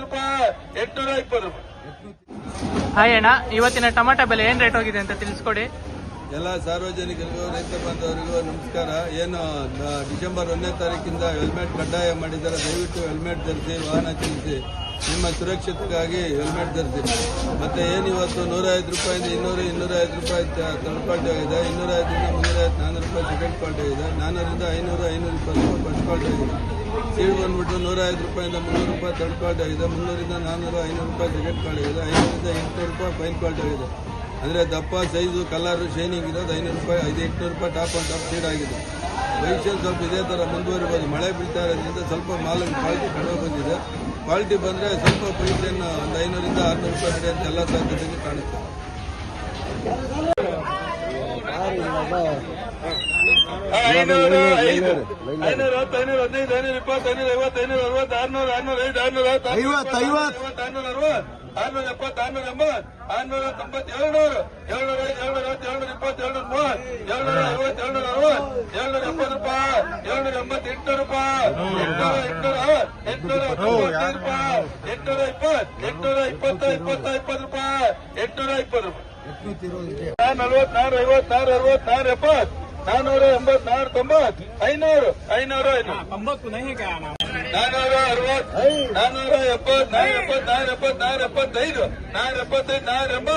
ರೂಪಾಯಿ 820 ರೂಪಾಯಿ. ಹಾಯ್ ಅಣ್ಣ, ಇವತ್ತಿನ ಟೊಮಾಟೊ ಬೆಲೆ ಏನ್ ರೇಟ್ ಹೋಗಿದೆ ಅಂತ ತಿಳಿಸ್ಕೊಡಿ. ಎಲ್ಲ ಸಾರ್ವಜನಿಕರಿಗೂ ರೈತ ಬಾಂಧವರಿಗೂ ನಮಸ್ಕಾರ. ಏನು ಡಿಸೆಂಬರ್ 1ನೇ ತಾರೀಕಿಂದ ಹೆಲ್ಮೆಟ್ ಕಡ್ಡಾಯ ಮಾಡಿದ್ದಾರೆ. ದಯವಿಟ್ಟು ಹೆಲ್ಮೆಟ್ ಧರಿಸಿ, ವಾಹನ ಚಲಿಸಿ, ನಿಮ್ಮ ಸುರಕ್ಷತೆಗಾಗಿ ಹೆಲ್ಮೆಟ್ ಧರಿಸಿ. ಮತ್ತೆ ಏನು ಇವತ್ತು 105 ರೂಪಾಯಿಂದ 200 205 ರೂಪಾಯಿ ಥರ್ಡ್ ಕ್ವಾಲಿಟಿ ಆಗಿದೆ, 205ರಿಂದ 350 400 ರೂಪಾಯಿ ಸೆಕೆಂಡ್ ಕ್ವಾಲಿಟಿ ಆಗಿದೆ, 400ರಿಂದ 500 520 ರೂಪಾಯಿ ಫಸ್ಟ್ ಕ್ವಾಲಿಟಿ ಆಗಿದೆ. ಸೀಡ್ ಬಂದ್ಬಿಟ್ಟು 105 ರೂಪಾಯಿಂದ 300 ರೂಪಾಯಿ ಥರ್ಡ್ ಕ್ವಾಲಿಟಿ ಆಗಿದೆ, 300ರಿಂದ 400 500 ರೂಪಾಯಿ ಸೆಕೆಂಡ್ ಕ್ವಾಲಿಟಿ ಆಗಿದೆ, 500ರಿಂದ 800 ರೂಪಾಯಿ ಫೈನ್ ಕ್ವಾಲಿಟಿ ಆಗಿದೆ. ಅಂದರೆ ದಪ್ಪ ಸೈಜು ಕಲರ್ ಶೈನಿಂಗ್ ಇರೋದು 500 ರೂಪಾಯಿ, 800 ರೂಪಾಯಿ ಟಾಪ್ ಆನ್ ಟಾಪ್ ಸೀಡ್ ಆಗಿದೆ. ಭವಿಷ್ಯ ಸ್ವಲ್ಪ ಇದೇ ಥರ ಮುಂದುವರಿಬೋದು. ಮಳೆ ಬೀಳ್ತಾ ಇರೋದ್ರಿಂದ ಸ್ವಲ್ಪ ಮಾಲಿನ ಕ್ವಾಲಿಟಿ ಕಡಿಮೆ ಬಂದಿದೆ. ಕ್ವಾಲಿಟಿ ಬಂದರೆ ಸ್ವಲ್ಪ ಪ್ರೈಸನ್ನು ಒಂದು 500ರಿಂದ 600 ರೂಪಾಯಿ ನಡೆಯುವಂಥ ಎಲ್ಲ ಸಾಧ್ಯತೆಗಳು ಕಾಣುತ್ತೆ. ಐನೂರು 5 510 520 550 560 600 605 650 660 670 680 690 700 720 730 750 ರೂಪಾಯಿ 788 ರೂಪಾಯಿ 820 ರೂಪಾಯಿ 820 20 ರೂಪಾಯಿ 820 ರೂಪಾಯಿ 40 450 460 470 480 500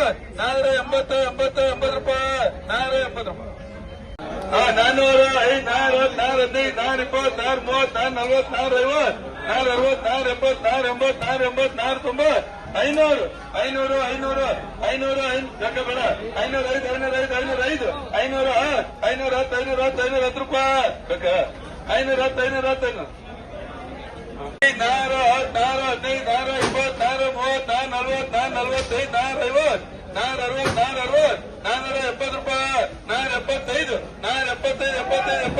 500 460 470 475 480 480 ರೂಪಾಯಿ 480 ರೂಪಾಯಿ 400 5 4 10 4 20 4 30 440 450 480 480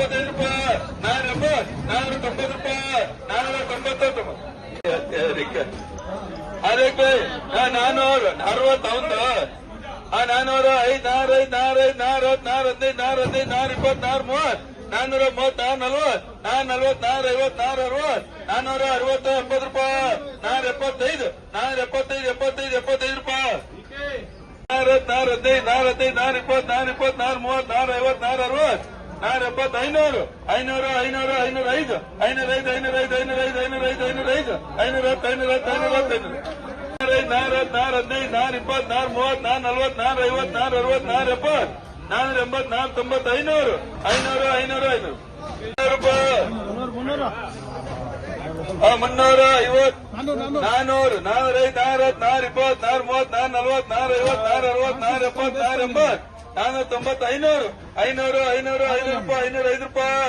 500 500 500 500 500 510 ರೂಪಾಯಿ 510 510 4 15 4 20 4 30 440 445 460 470 ರೂಪಾಯಿ 475 475 ರೂಪಾಯಿ 490 ರೂಪಾಯಿ 490 ಅದಕ್ಕೆ 400 61 400 5 4 5 4 5 4 4 15 4 15 4 20 4 30 440 450 460 460 ರೂಪಾಯಿ 475 475 ರೂಪಾಯಿ 4 15 4 20 4 30 450 470 500 500 505 505 510 4 ರೂಪಾಯಿ